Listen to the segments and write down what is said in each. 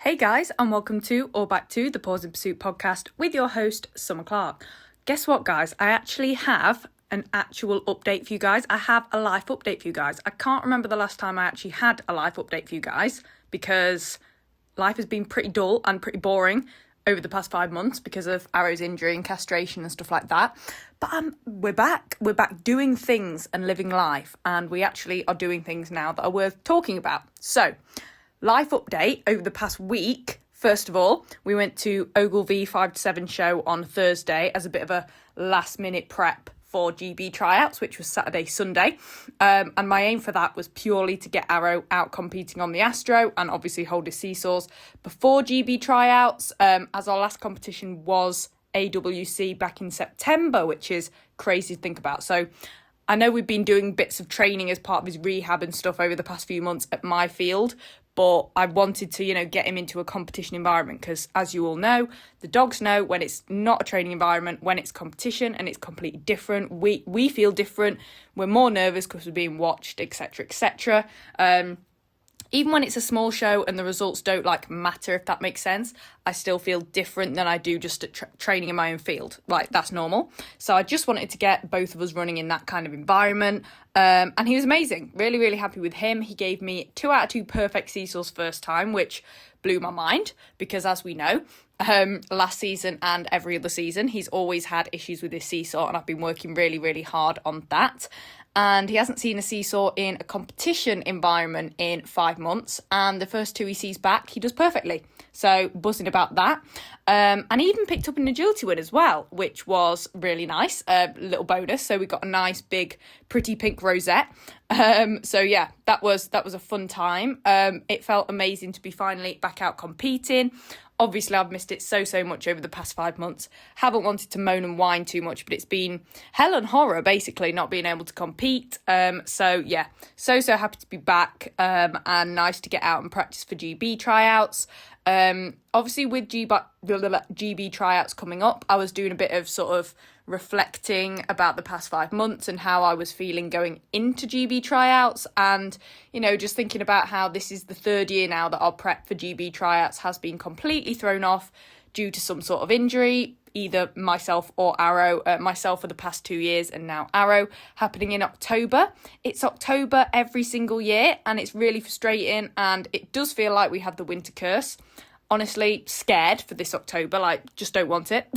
Hey guys, and welcome to or back to the Pause in Pursuit podcast with your host, Summer Clark. Guess what, guys? I actually have an actual update for you guys. I have a life update for you guys. I can't remember the last time I actually had a life update for you guys because life has been pretty dull and pretty boring over the past 5 months because of Arrow's injury and castration and stuff like that. But we're back. We're back doing things and living life, and we actually are doing things now that are worth talking about. So, life update over the past week. First of all, we went to Ogilvy 5 to 7 show on Thursday as a bit of a last minute prep for GB Tryouts, which was Saturday, Sunday. And my aim for that was purely to get Arrow out competing on the Astro and obviously hold his seesaws before GB Tryouts, as our last competition was AWC back in September, which is crazy to think about. So I know we've been doing bits of training as part of his rehab and stuff over the past few months at my field, but I wanted to, get him into a competition environment because, as you all know, the dogs know when it's not a training environment, when it's competition, and it's completely different. We feel different. We're more nervous because we're being watched, etc., etc. Even when it's a small show and the results don't matter, if that makes sense, I still feel different than I do just at training in my own field. That's normal. So I just wanted to get both of us running in that kind of environment. And he was amazing. Really, really happy with him. He gave me 2 out of 2 perfect seesaws first time, which blew my mind because, as we know, last season and every other season, he's always had issues with his seesaw, and I've been working really, really hard on that. And he hasn't seen a seesaw in a competition environment in 5 months. And the first 2 he sees back, he does perfectly. So buzzing about that. And he even picked up an agility win as well, which was really nice. A little bonus. So we got a nice, big, pretty pink rosette. So yeah, that was a fun time. It felt amazing to be finally back out competing. Obviously, I've missed it so much over the past 5 months. Haven't wanted to moan and whine too much, but it's been hell and horror, basically, not being able to compete. So yeah, so happy to be back, and nice to get out and practice for GB Tryouts. Obviously, with GB Tryouts coming up, I was doing a bit of sort of reflecting about the past 5 months and how I was feeling going into GB Tryouts, and just thinking about how this is the 3rd year now that our prep for GB Tryouts has been completely thrown off due to some sort of injury, either myself or Arrow. Myself for the past 2 years, and now Arrow, happening in October. It's October every single year, and it's really frustrating, and it does feel like we have the winter curse. Honestly, scared for this October, just don't want it.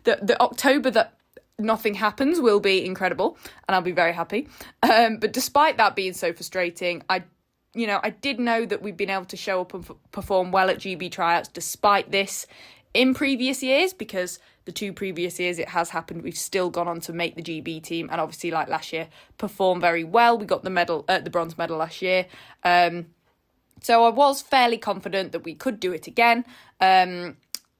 The October that nothing happens will be incredible, and I'll be very happy. But despite that being so frustrating, I did know that we've been able to show up and perform well at GB Tryouts despite this in previous years, because the 2 previous years it has happened, we've still gone on to make the GB team, and obviously last year performed very well. We got the bronze medal last year. So I was fairly confident that we could do it again.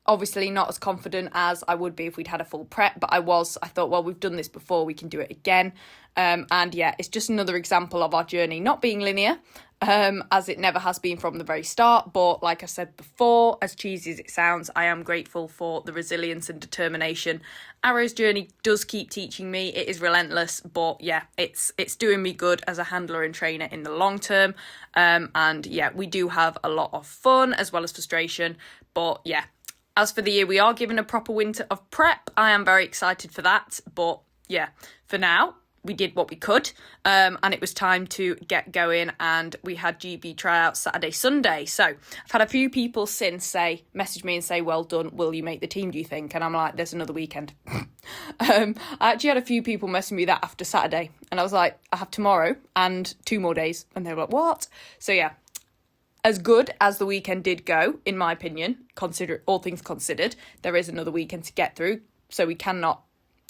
Obviously not as confident as I would be if we'd had a full prep, but I thought, well, we've done this before, we can do it again. And yeah, it's just another example of our journey not being linear, as it never has been from the very start. But like I said before, as cheesy as it sounds, I am grateful for the resilience and determination Arrow's journey does keep teaching me. It is relentless, but yeah, it's doing me good as a handler and trainer in the long term. And yeah, we do have a lot of fun as well as frustration, but yeah. As for the year, we are given a proper winter of prep. I am very excited for that. But yeah, for now, we did what we could. And it was time to get going. And we had GB Tryouts Saturday, Sunday. So I've had a few people since message me and say, well done, will you make the team, do you think? And I'm like, there's another weekend. I actually had a few people messaging me that after Saturday. And I was like, I have tomorrow and 2 more days. And they were like, what? So yeah. As good as the weekend did go, in my opinion, all things considered, there is another weekend to get through. So we cannot,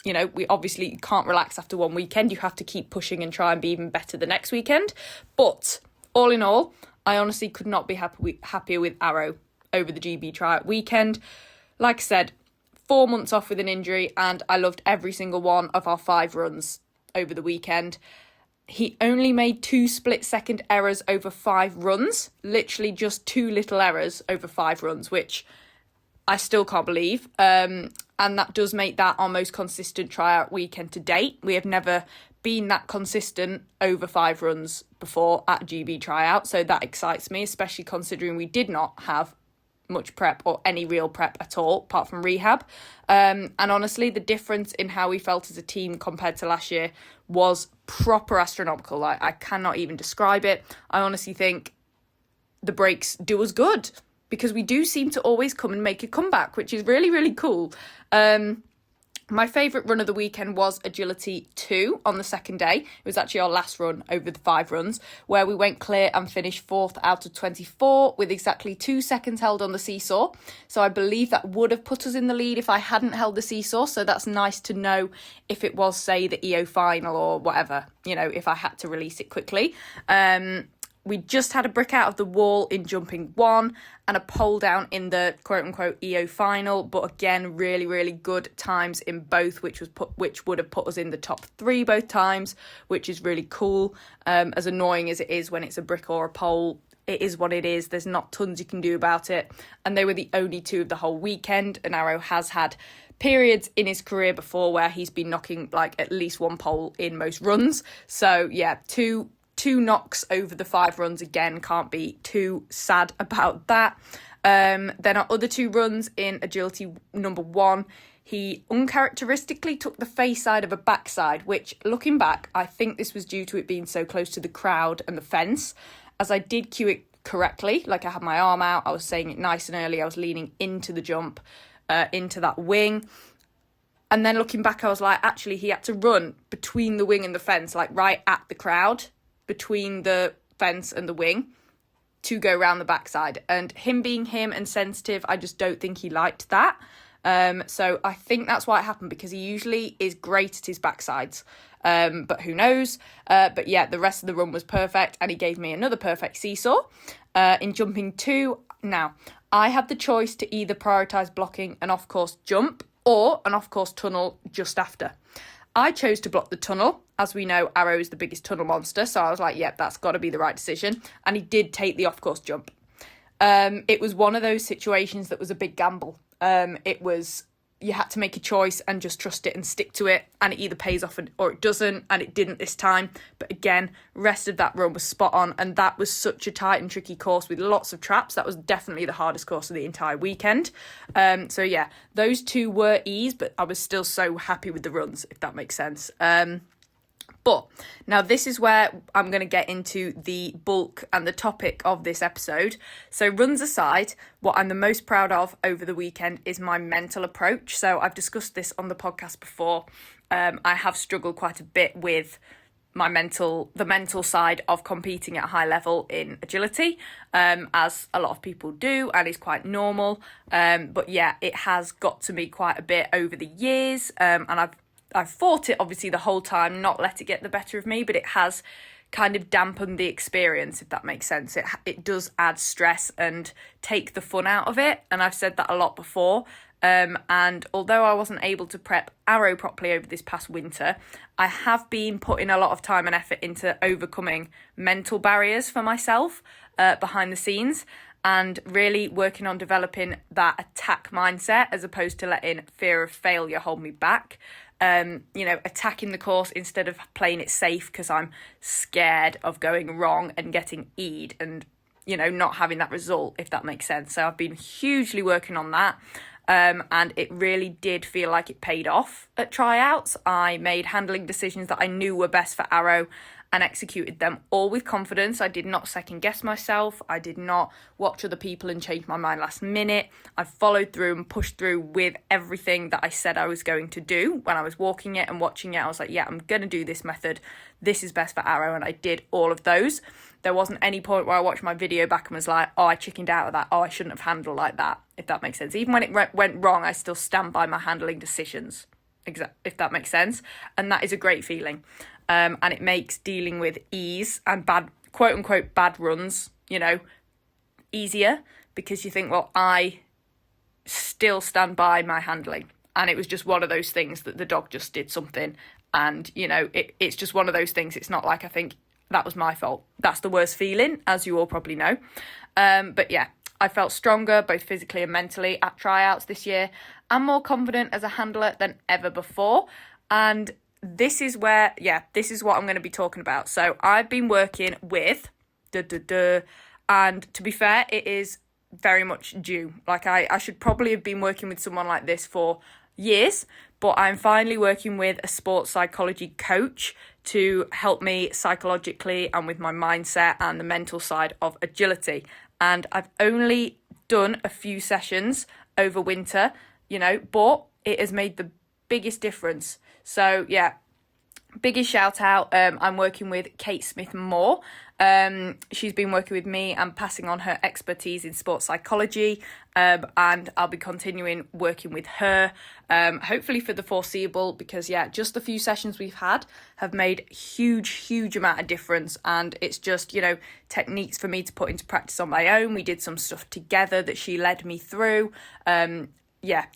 we obviously can't relax after one weekend. You have to keep pushing and try and be even better the next weekend. But all in all, I honestly could not be happier with Arrow over the GB Tryout weekend. Like I said, 4 months off with an injury, and I loved every single one of our 5 runs over the weekend. He only made 2 split-second errors over 5 runs. Literally just 2 little errors over 5 runs, which I still can't believe. And that does make that our most consistent tryout weekend to date. We have never been that consistent over 5 runs before at GB tryout, so that excites me, especially considering we did not have much prep or any real prep at all apart from rehab. And honestly, the difference in how we felt as a team compared to last year was proper astronomical. Like, I cannot even describe it. I honestly think the breaks do us good because we do seem to always come and make a comeback, which is really, really cool. My favourite run of the weekend was Agility 2 on the second day. It was actually our last run over the 5 runs, where we went clear and finished 4th out of 24 with exactly 2 seconds held on the seesaw. So I believe that would have put us in the lead if I hadn't held the seesaw. So that's nice to know if it was, say, the EO final or whatever, if I had to release it quickly. We just had a brick out of the wall in jumping 1 and a pole down in the quote-unquote EO final. But again, really, really good times in both, which would have put us in the top 3 both times, which is really cool. As annoying as it is when it's a brick or a pole, it is what it is. There's not tons you can do about it. And they were the only 2 of the whole weekend. And Arrow has had periods in his career before where he's been knocking like at least 1 pole in most runs. So yeah, two knocks over the 5 runs, again, can't be too sad about that. Then our other 2 runs in agility number 1, he uncharacteristically took the face side of a backside, which looking back, I think this was due to it being so close to the crowd and the fence, as I did cue it correctly. Like, I had my arm out, I was saying it nice and early, I was leaning into the jump, into that wing. And then looking back, I was like, actually, he had to run between the wing and the fence, like right at the crowd, between the fence and the wing, to go round the backside. And him being him and sensitive, I just don't think he liked that. So I think that's why it happened, because he usually is great at his backsides. But who knows? But yeah, the rest of the run was perfect, and he gave me another perfect seesaw. In jumping 2, now, I had the choice to either prioritise blocking an off-course jump or an off-course tunnel just after. I chose to block the tunnel. As we know, Arrow is the biggest tunnel monster, so I was like, yep, that's got to be the right decision. And he did take the off-course jump. It was one of those situations that was a big gamble. You had to make a choice and just trust it and stick to it, and it either pays off or it doesn't, and it didn't this time. But again, rest of that run was spot on, and that was such a tight and tricky course with lots of traps. That was definitely the hardest course of the entire weekend. So yeah, those 2 were ease, but I was still so happy with the runs, if that makes sense. But now this is where I'm going to get into the bulk and the topic of this episode. So runs aside, what I'm the most proud of over the weekend is my mental approach. So I've discussed this on the podcast before. I have struggled quite a bit with the mental side of competing at a high level in agility, as a lot of people do, and is quite normal. But yeah, it has got to me quite a bit over the years, and I've fought it obviously the whole time, not let it get the better of me, but it has kind of dampened the experience, if that makes sense. It does add stress and take the fun out of it, and I've said that a lot before. And although I wasn't able to prep Arrow properly over this past winter, I have been putting a lot of time and effort into overcoming mental barriers for myself behind the scenes, and really working on developing that attack mindset as opposed to letting fear of failure hold me back. Attacking the course instead of playing it safe because I'm scared of going wrong and getting E'd and, not having that result, if that makes sense. So I've been hugely working on that. And it really did feel like it paid off at tryouts. I made handling decisions that I knew were best for Arrow and executed them all with confidence. I did not second guess myself. I did not watch other people and change my mind last minute. I followed through and pushed through with everything that I said I was going to do. When I was walking it and watching it, I was like, yeah, I'm going to do this method. This is best for Arrow. And I did all of those. There wasn't any point where I watched my video back and was like, oh, I chickened out of that. Oh, I shouldn't have handled like that, if that makes sense. Even when it went wrong, I still stand by my handling decisions, if that makes sense. And that is a great feeling. And it makes dealing with ease and bad, quote unquote, bad runs, easier, because you think, well, I still stand by my handling. And it was just one of those things that the dog just did something. And, it's just one of those things. It's not like I think that was my fault. That's the worst feeling, as you all probably know. But yeah, I felt stronger, both physically and mentally, at tryouts this year, and more confident as a handler than ever before. And this is where, this is what I'm going to be talking about. So I've been working with, and to be fair, it is very much due. Like I should probably have been working with someone like this for years, but I'm finally working with a sports psychology coach to help me psychologically and with my mindset and the mental side of agility. And I've only done a few sessions over winter, but it has made the biggest difference. So biggest shout out. I'm working with Kate Smith-Moore. She's been working with me and passing on her expertise in sports psychology, and I'll be continuing working with her, hopefully for the foreseeable, because just the few sessions we've had have made huge amount of difference, and it's just techniques for me to put into practice on my own. We did some stuff together that she led me through.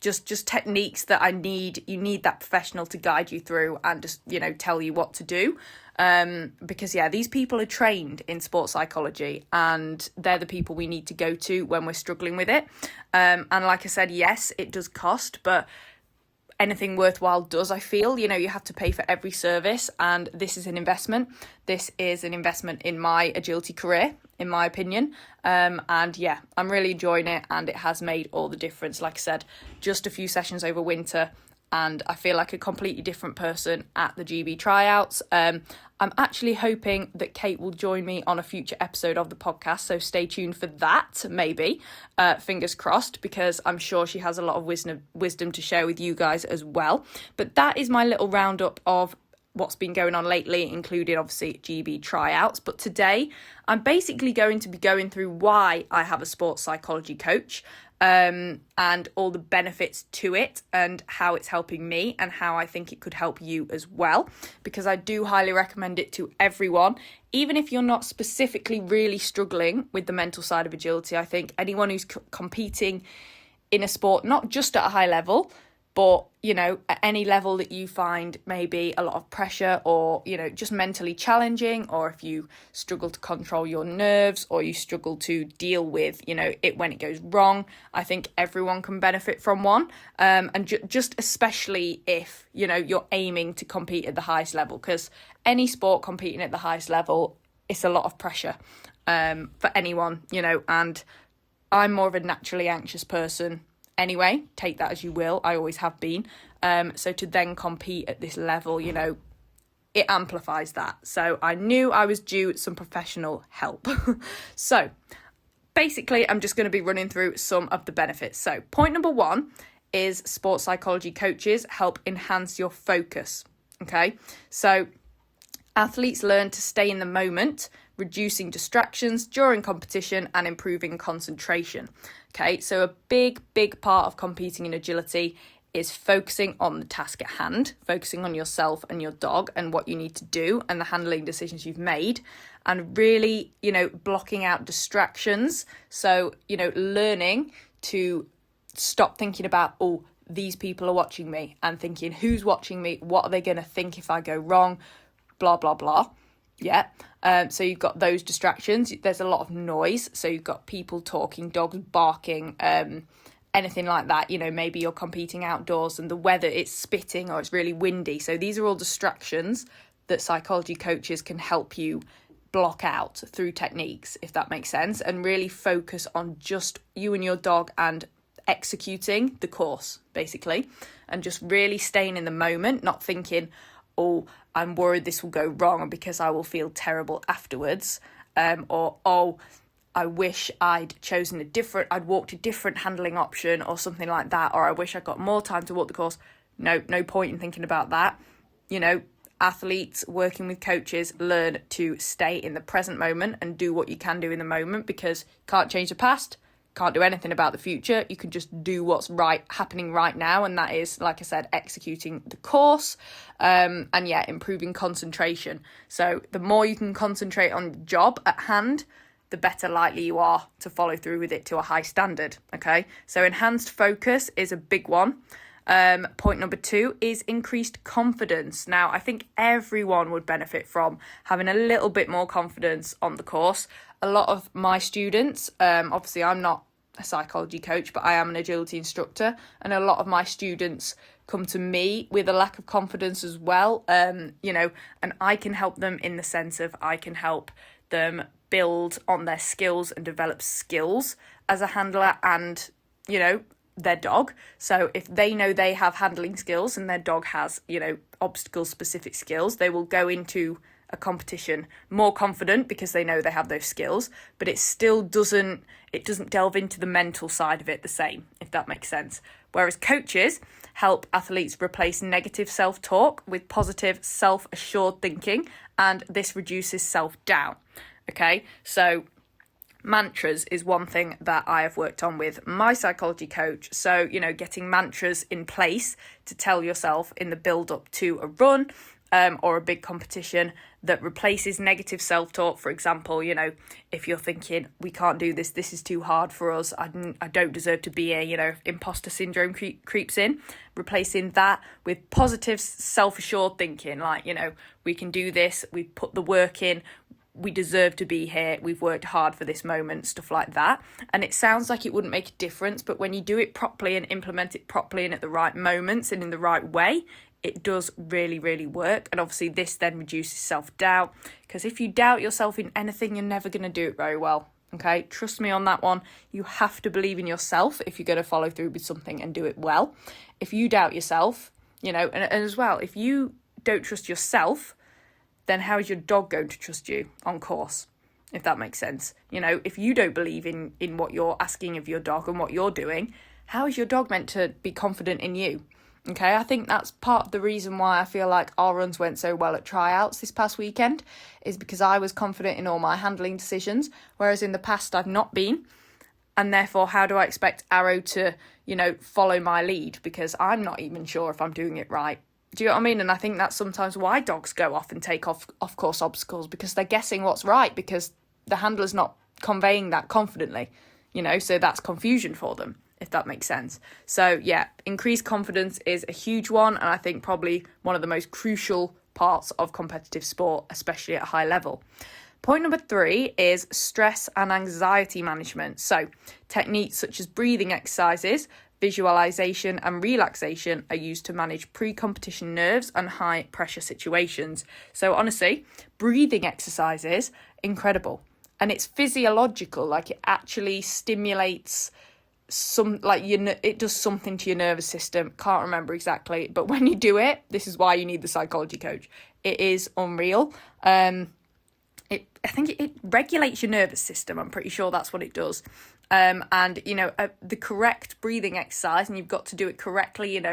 Just techniques that you need that professional to guide you through and just tell you what to do, because these people are trained in sports psychology, and they're the people we need to go to when we're struggling with it, and like I said, yes, it does cost, but anything worthwhile does, I feel. You have to pay for every service, and this is an investment. This is an investment in my agility career, in my opinion. And I'm really enjoying it, and it has made all the difference. Like I said, just a few sessions over winter, and I feel like a completely different person at the GB tryouts. I'm actually hoping that Kate will join me on a future episode of the podcast, so stay tuned for that, maybe. Fingers crossed, because I'm sure she has a lot of wisdom to share with you guys as well. But that is my little roundup of what's been going on lately, including obviously GB tryouts. But today, I'm basically going to be going through why I have a sports psychology coach, and all the benefits to it, and how it's helping me, and how I think it could help you as well, because I do highly recommend it to everyone. Even if you're not specifically really struggling with the mental side of agility, I think anyone who's competing in a sport, not just at a high level, but at any level that you find maybe a lot of pressure, or just mentally challenging, or if you struggle to control your nerves, or you struggle to deal with it when it goes wrong, I think everyone can benefit from one, and just especially if you're aiming to compete at the highest level, because any sport competing at the highest level, it's a lot of pressure for anyone, and I'm more of a naturally anxious person anyway, take that as you will. I always have been. So to then compete at this level, it amplifies that. So I knew I was due some professional help. So basically, I'm just going to be running through some of the benefits. So point number 1 is sports psychology coaches help enhance your focus. Okay, so athletes learn to stay in the moment, reducing distractions during competition and improving concentration. Okay, so a big part of competing in agility is focusing on the task at hand, focusing on yourself and your dog and what you need to do and the handling decisions you've made, and really, blocking out distractions. So, learning to stop thinking about, these people are watching me, and thinking, who's watching me? What are they going to think if I go wrong? Blah, blah, blah. Yeah. So you've got those distractions. There's a lot of noise. So you've got people talking, dogs barking, anything like that. Maybe you're competing outdoors and the weather, it's spitting or it's really windy. So these are all distractions that psychology coaches can help you block out through techniques, if that makes sense, and really focus on just you and your dog and executing the course, basically, and just really staying in the moment, not thinking, I'm worried this will go wrong because I will feel terrible afterwards, or I wish I'd walked a different handling option or something like that, or I wish I got more time to walk the course. No point in thinking about that. Athletes working with coaches learn to stay in the present moment and do what you can do in the moment, because you can't change the past, can't do anything about the future. You can just do what's happening right now, and that is, like I said, executing the course, and improving concentration. So the more you can concentrate on the job at hand, the better likely you are to follow through with it to a high standard. Okay, so enhanced focus is a big one. Point number 2 is increased confidence. Now, I think everyone would benefit from having a little bit more confidence on the course. A lot of my students, obviously I'm not a psychology coach, but I am an agility instructor, and a lot of my students come to me with a lack of confidence as well, and I can help them in the sense of I can help them build on their skills and develop skills as a handler and, their dog. So if they know they have handling skills and their dog has, obstacle specific skills, they will go into a competition more confident because they know they have those skills, but it still doesn't delve into the mental side of it the same, if that makes sense. Whereas coaches help athletes replace negative self-talk with positive self-assured thinking, and this reduces self-doubt. Okay, so mantras is one thing that I have worked on with my psychology coach. So, getting mantras in place to tell yourself in the build up to a run or a big competition that replaces negative self-talk. For example, if you're thinking, we can't do this, this is too hard for us, I don't deserve to be here, imposter syndrome creeps in, replacing that with positive self-assured thinking, like, we can do this, we put the work in, we deserve to be here, we've worked hard for this moment, stuff like that. And it sounds like it wouldn't make a difference, but when you do it properly and implement it properly and at the right moments and in the right way, it does really, really work. And obviously this then reduces self-doubt, because if you doubt yourself in anything, you're never going to do it very well. Okay, trust me on that one. You have to believe in yourself if you're going to follow through with something and do it well. If you doubt yourself, and as well, if you don't trust yourself, then how is your dog going to trust you on course, if that makes sense? If you don't believe in what you're asking of your dog and what you're doing, how is your dog meant to be confident in you? Okay, I think that's part of the reason why I feel like our runs went so well at tryouts this past weekend, is because I was confident in all my handling decisions, whereas in the past I've not been. And therefore, how do I expect Arrow to, follow my lead? Because I'm not even sure if I'm doing it right. Do you know what I mean? And I think that's sometimes why dogs go off and take off-course obstacles, because they're guessing what's right, because the handler's not conveying that confidently, so that's confusion for them, if that makes sense. So yeah, increased confidence is a huge one, and I think probably one of the most crucial parts of competitive sport, especially at a high level. Point number 3 is stress and anxiety management. So techniques such as breathing exercises, visualization and relaxation are used to manage pre-competition nerves and high pressure situations. So honestly, breathing exercises, incredible. And it's physiological, like it actually stimulates it does something to your nervous system. Can't remember exactly, but when you do it, this is why you need the psychology coach. It is unreal. I think it regulates your nervous system. I'm pretty sure that's what it does. The correct breathing exercise, and you've got to do it correctly,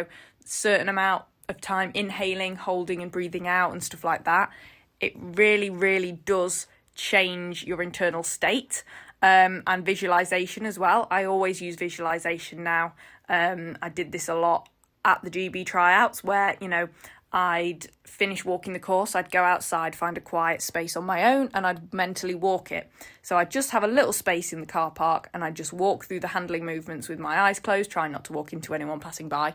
certain amount of time inhaling, holding and breathing out and stuff like that. It really, really does change your internal state. And visualization as well. I always use visualization now. I did this a lot at the GB tryouts where, I'd finish walking the course, I'd go outside, find a quiet space on my own, and I'd mentally walk it. So I'd just have a little space in the car park, and I'd just walk through the handling movements with my eyes closed, trying not to walk into anyone passing by,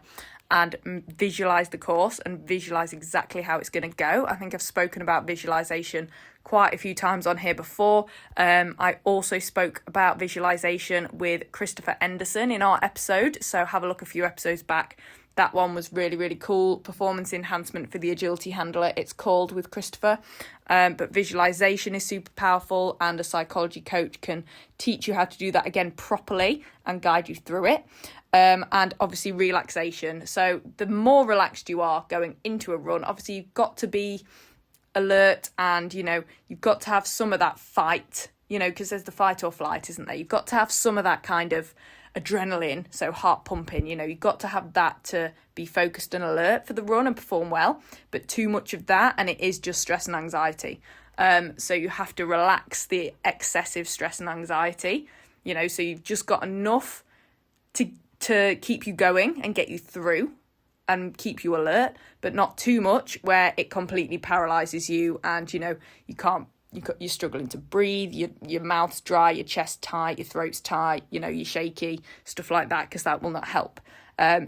and visualise the course and visualise exactly how it's going to go. I think I've spoken about visualisation quite a few times on here before. I also spoke about visualisation with Christopher Anderson in our episode, so have a look a few episodes back. That one was really, really cool. Performance enhancement for the agility handler, it's called, with Christopher. But visualization is super powerful, and a psychology coach can teach you how to do that again properly and guide you through it. And obviously relaxation. So the more relaxed you are going into a run, obviously you've got to be alert, and, you've got to have some of that fight, because there's the fight or flight, isn't there? You've got to have some of that kind of adrenaline, so heart pumping, you've got to have that to be focused and alert for the run and perform well. But too much of that, and it is just stress and anxiety. So you have to relax the excessive stress and anxiety, so you've just got enough to keep you going and get you through and keep you alert, but not too much where it completely paralyzes you, and you're struggling to breathe, your mouth's dry, your chest tight, your throat's tight, you're shaky, stuff like that, because that will not help.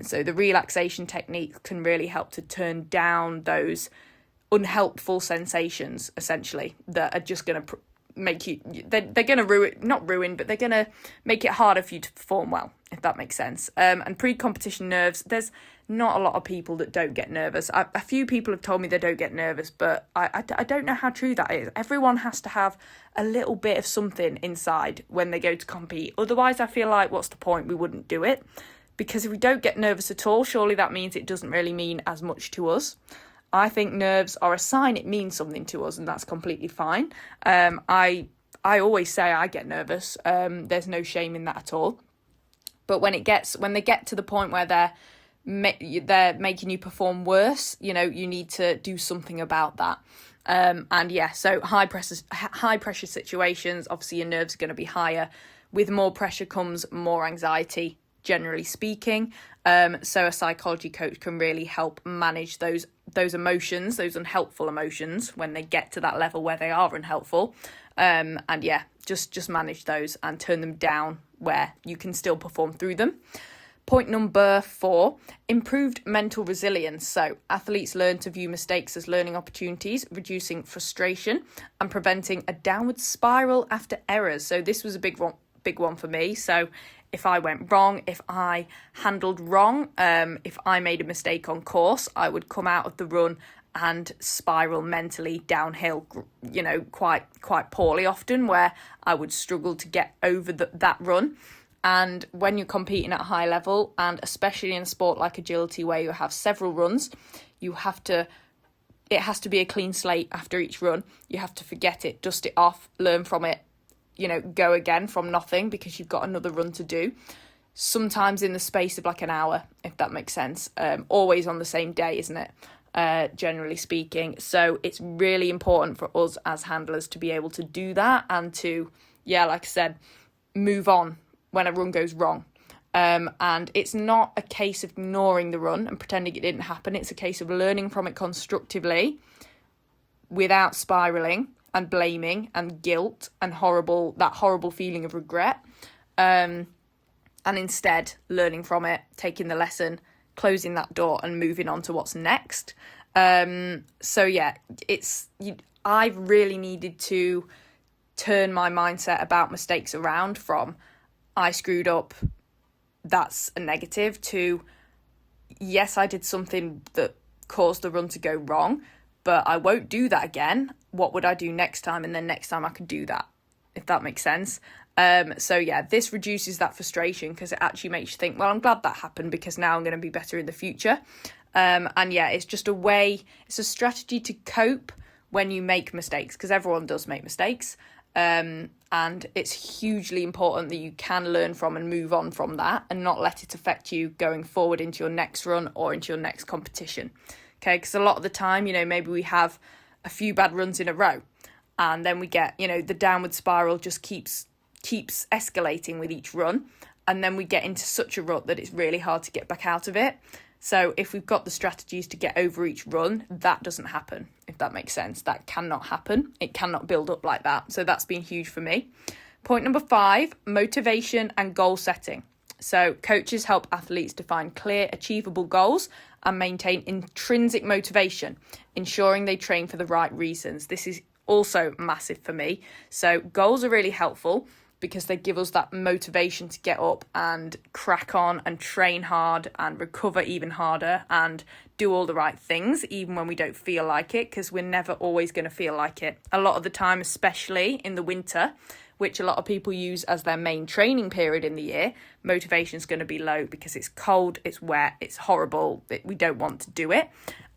So the relaxation technique can really help to turn down those unhelpful sensations, essentially, that are just going to make you, they're going to not ruin, but they're going to make it harder for you to perform well, if that makes sense. And pre-competition nerves, there's not a lot of people that don't get nervous. A few people have told me they don't get nervous, but I don't know how true that is. Everyone has to have a little bit of something inside when they go to compete. Otherwise, I feel like, what's the point? We wouldn't do it. Because if we don't get nervous at all, surely that means it doesn't really mean as much to us. I think nerves are a sign it means something to us, and that's completely fine. I always say I get nervous. There's no shame in that at all. But when they get to the point where they're making you perform worse, you need to do something about that. So high pressure situations, obviously your nerves are going to be higher. With more pressure comes more anxiety, generally speaking. So a psychology coach can really help manage those emotions, those unhelpful emotions, when they get to that level where they are unhelpful. Just manage those and turn them down where you can still perform through them. Point number 4, improved mental resilience. So athletes learn to view mistakes as learning opportunities, reducing frustration and preventing a downward spiral after errors. So this was a big one for me. So if I went wrong, if I handled wrong, if I made a mistake on course, I would come out of the run and spiral mentally downhill, quite poorly often, where I would struggle to get over that run. And when you're competing at a high level, and especially in a sport like agility where you have several runs, it has to be a clean slate after each run. You have to forget it, dust it off, learn from it, go again from nothing because you've got another run to do. Sometimes in the space of like an hour, if that makes sense. Always on the same day, isn't it? Generally speaking. So it's really important for us as handlers to be able to do that and to, like I said, move on when a run goes wrong. And it's not a case of ignoring the run and pretending it didn't happen. It's a case of learning from it constructively without spiraling and blaming and guilt and that horrible feeling of regret. And instead learning from it, taking the lesson, closing that door and moving on to what's next. I've really needed to turn my mindset about mistakes around from I screwed up, that's a negative, to yes, I did something that caused the run to go wrong, but I won't do that again. What would I do next time? And then next time I could do that, if that makes sense. This reduces that frustration because it actually makes you think, well, I'm glad that happened because now I'm going to be better in the future. It's just it's a strategy to cope when you make mistakes, because everyone does make mistakes. And it's hugely important that you can learn from and move on from that and not let it affect you going forward into your next run or into your next competition. Okay, because a lot of the time, maybe we have a few bad runs in a row and then we get, the downward spiral just keeps escalating with each run. And then we get into such a rut that it's really hard to get back out of it. So if we've got the strategies to get over each run, that doesn't happen, if that makes sense. That cannot happen. It cannot build up like that. So that's been huge for me. Point number 5, motivation and goal setting. So coaches help athletes define clear, achievable goals and maintain intrinsic motivation, ensuring they train for the right reasons. This is also massive for me. So goals are really helpful because they give us that motivation to get up and crack on and train hard and recover even harder and do all the right things, even when we don't feel like it, because we're never always going to feel like it. A lot of the time, especially in the winter, which a lot of people use as their main training period in the year, motivation is going to be low because it's cold, it's wet, it's horrible, we don't want to do it.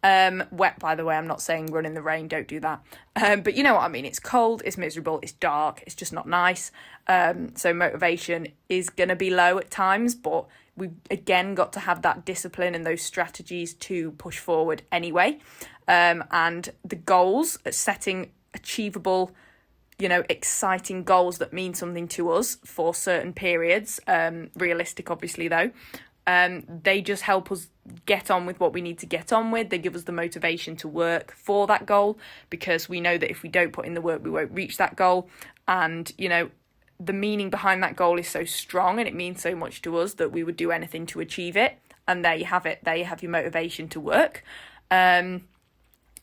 Wet, by the way, I'm not saying run in the rain, don't do that. But you know what I mean, it's cold, it's miserable, it's dark, it's just not nice. So motivation is going to be low at times, but we've again got to have that discipline and those strategies to push forward anyway. And the goals, setting achievable, exciting goals that mean something to us for certain periods, realistic obviously though, they just help us get on with what we need to get on with. They give us the motivation to work for that goal because we know that if we don't put in the work, we won't reach that goal. And, the meaning behind that goal is so strong and it means so much to us that we would do anything to achieve it. And there you have it. There you have your motivation to work. And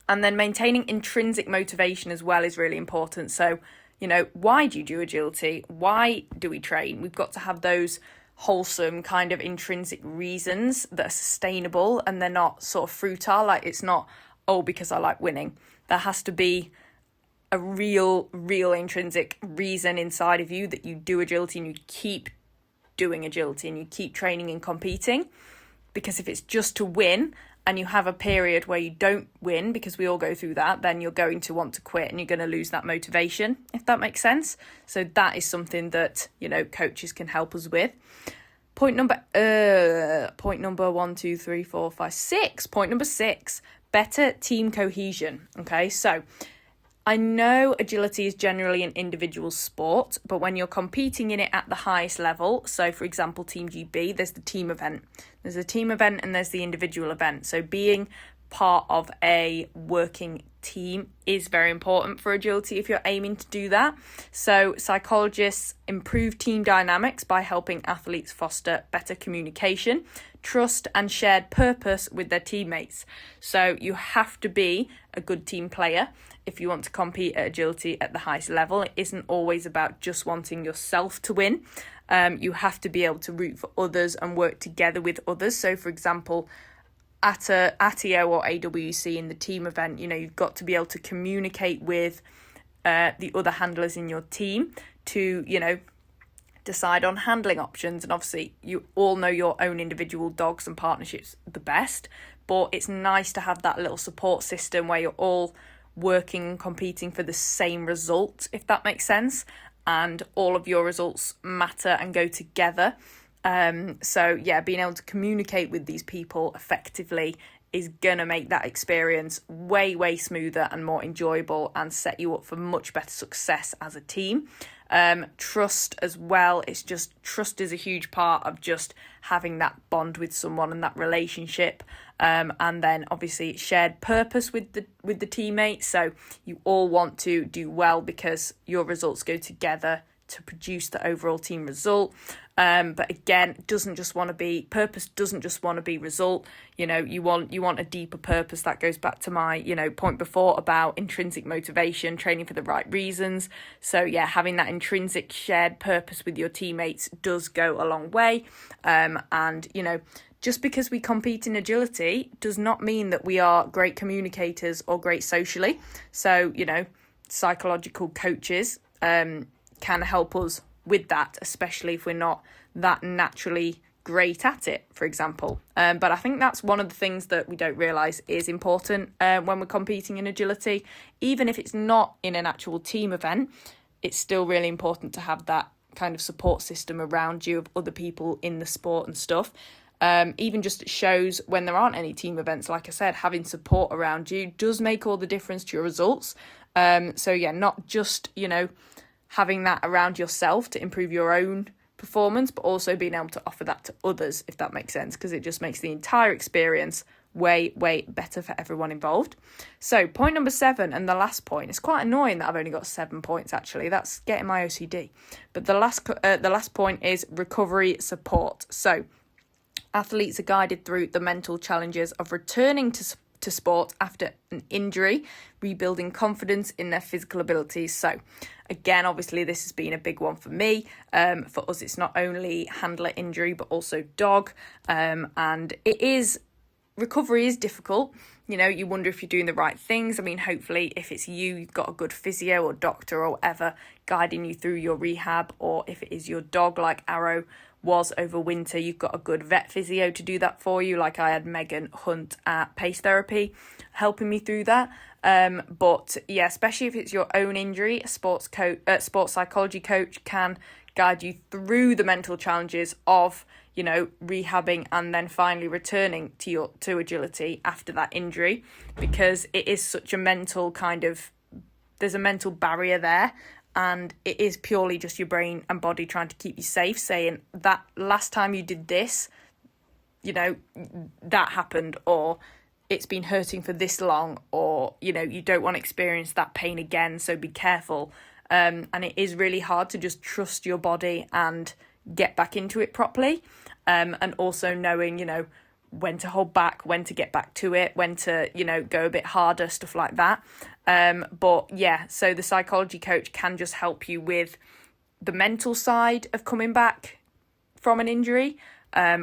then maintaining intrinsic motivation as well is really important. So, why do you do agility? Why do we train? We've got to have those wholesome kind of intrinsic reasons that are sustainable, and they're not sort of fruitile. Like, it's not, oh, because I like winning. There has to be a real intrinsic reason inside of you that you do agility and you keep doing agility and you keep training and competing. Because if it's just to win and you have a period where you don't win, because we all go through that, then you're going to want to quit and you're going to lose that motivation, if that makes sense. So that is something that, coaches can help us with. Point number 6. Point number 6, better team cohesion. Okay, so I know agility is generally an individual sport, but when you're competing in it at the highest level, so for example, Team GB, there's the team event. There's a team event and there's the individual event. So being part of a working team is very important for agility if you're aiming to do that. So psychologists improve team dynamics by helping athletes foster better communication, trust and shared purpose with their teammates. So you have to be a good team player if you want to compete at agility at the highest level. It isn't always about just wanting yourself to win. You have to be able to root for others and work together with others. So for example, at EO or AWC in the team event, you've got to be able to communicate with the other handlers in your team to, decide on handling options. And obviously you all know your own individual dogs and partnerships the best, but it's nice to have that little support system where you're all working and competing for the same result, if that makes sense, and all of your results matter and go together. So being able to communicate with these people effectively is going to make that experience way smoother and more enjoyable and set you up for much better success as a team. Trust as well. Trust is a huge part of just having that bond with someone and that relationship. And then obviously shared purpose with the teammates. So you all want to do well because your results go together to produce the overall team result. But again, purpose doesn't just want to be result. You want a deeper purpose. That goes back to my, point before about intrinsic motivation, training for the right reasons. So having that intrinsic shared purpose with your teammates does go a long way. And just because we compete in agility does not mean that we are great communicators or great socially. So, psychological coaches can help us with that, especially if we're not that naturally great at it, for example. But I think that's one of the things that we don't realise is important when we're competing in agility. Even if it's not in an actual team event, it's still really important to have that kind of support system around you of other people in the sport and stuff. Even just at shows when there aren't any team events, like I said, having support around you does make all the difference to your results. Not just, having that around yourself to improve your own performance, but also being able to offer that to others, if that makes sense, because it just makes the entire experience way better for everyone involved. So point number 7, and the last point, it's quite annoying that I've only got 7 points actually, that's getting my OCD, but the last point is recovery support. So athletes are guided through the mental challenges of returning to sport after an injury, rebuilding confidence in their physical abilities. So again, obviously this has been a big one for me. For us, it's not only handler injury, but also dog. And recovery is difficult. You wonder if you're doing the right things. I mean, hopefully if it's you've got a good physio or doctor or whatever guiding you through your rehab, or if it is your dog like Arrow was over winter, you've got a good vet physio to do that for you, like I had Megan Hunt at Pace Therapy helping me through that. But especially if it's your own injury, a sports psychology coach can guide you through the mental challenges of rehabbing and then finally returning to agility after that injury, because it is such a mental there's a mental barrier there. And it is purely just your brain and body trying to keep you safe, saying that last time you did this, that happened, or it's been hurting for this long, or, you don't want to experience that pain again, so be careful. And it is really hard to just trust your body and get back into it properly. And also knowing, when to hold back, when to get back to it, when to, go a bit harder, stuff like that. But yeah, so the psychology coach can just help you with the mental side of coming back from an injury,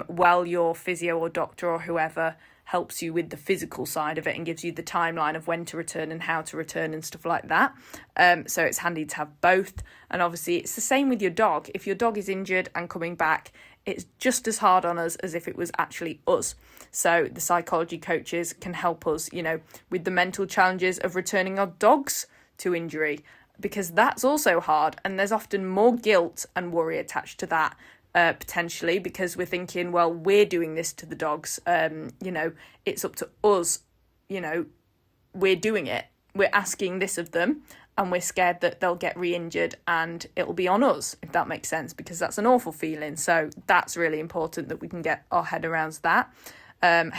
while your physio or doctor or whoever helps you with the physical side of it and gives you the timeline of when to return and how to return and stuff like that. So it's handy to have both. And obviously it's the same with your dog. If your dog is injured and coming back, it's just as hard on us as if it was actually us. So the psychology coaches can help us, with the mental challenges of returning our dogs to injury, because that's also hard. And there's often more guilt and worry attached to that. Potentially, because we're thinking, well, we're doing this to the dogs, it's up to us, we're doing it, we're asking this of them, and we're scared that they'll get re-injured and it'll be on us, if that makes sense, because that's an awful feeling. So that's really important that we can get our heads around that. And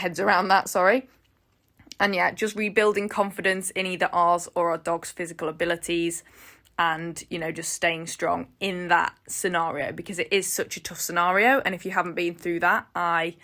yeah, just rebuilding confidence in either ours or our dog's physical abilities, and, just staying strong in that scenario, because it is such a tough scenario. And if you haven't been through that, I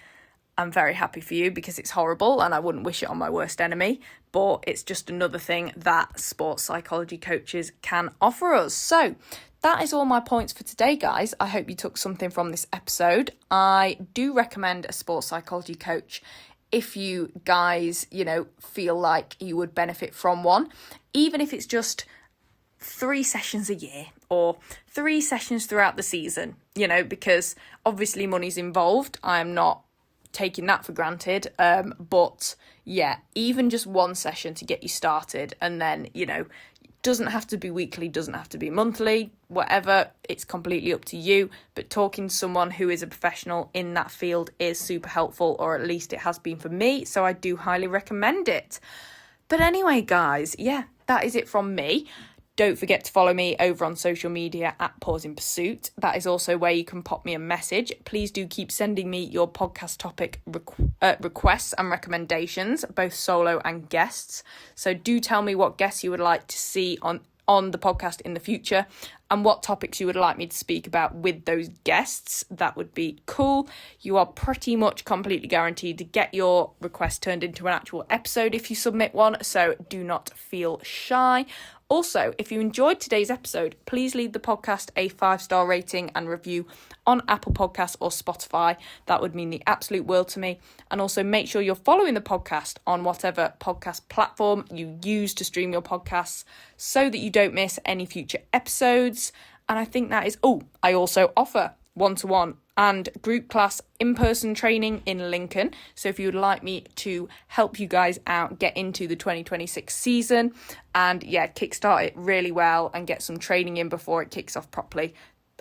am very happy for you, because it's horrible and I wouldn't wish it on my worst enemy. But it's just another thing that sports psychology coaches can offer us. So that is all my points for today, guys. I hope you took something from this episode. I do recommend a sports psychology coach if you guys, feel like you would benefit from one, even if it's just 3 sessions a year or 3 sessions throughout the season, because obviously money's involved. I'm not taking that for granted. But yeah, even just 1 session to get you started, and then, doesn't have to be weekly, doesn't have to be monthly, whatever, it's completely up to you. But talking to someone who is a professional in that field is super helpful, or at least it has been for me. So I do highly recommend it. But anyway, guys, yeah, that is it from me. Don't forget to follow me over on social media at Pause in Pursuit. That is also where you can pop me a message. Please do keep sending me your podcast topic requests and recommendations, both solo and guests. So do tell me what guests you would like to see on the podcast in the future, and what topics you would like me to speak about with those guests. That would be cool. You are pretty much completely guaranteed to get your request turned into an actual episode if you submit one, so do not feel shy. Also, if you enjoyed today's episode, please leave the podcast a 5-star rating and review on Apple Podcasts or Spotify. That would mean the absolute world to me. And also make sure you're following the podcast on whatever podcast platform you use to stream your podcasts, so that you don't miss any future episodes. And I think that is, I also offer one-to-one and group class in-person training in Lincoln. So if you would like me to help you guys out, get into the 2026 season and kickstart it really well and get some training in before it kicks off properly,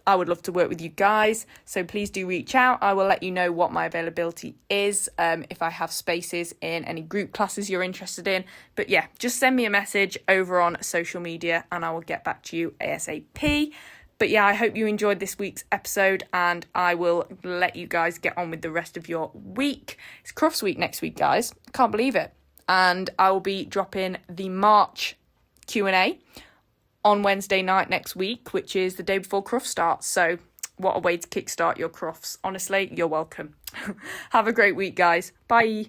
I would love to work with you guys. So please do reach out. I will let you know what my availability is, if I have spaces in any group classes you're interested in. But yeah, just send me a message over on social media and I will get back to you ASAP. But yeah, I hope you enjoyed this week's episode, and I will let you guys get on with the rest of your week. It's Crufts week next week, guys. Can't believe it. And I will be dropping the March Q&A on Wednesday night next week, which is the day before Crufts starts. So what a way to kickstart your Crufts. Honestly, you're welcome. Have a great week, guys. Bye.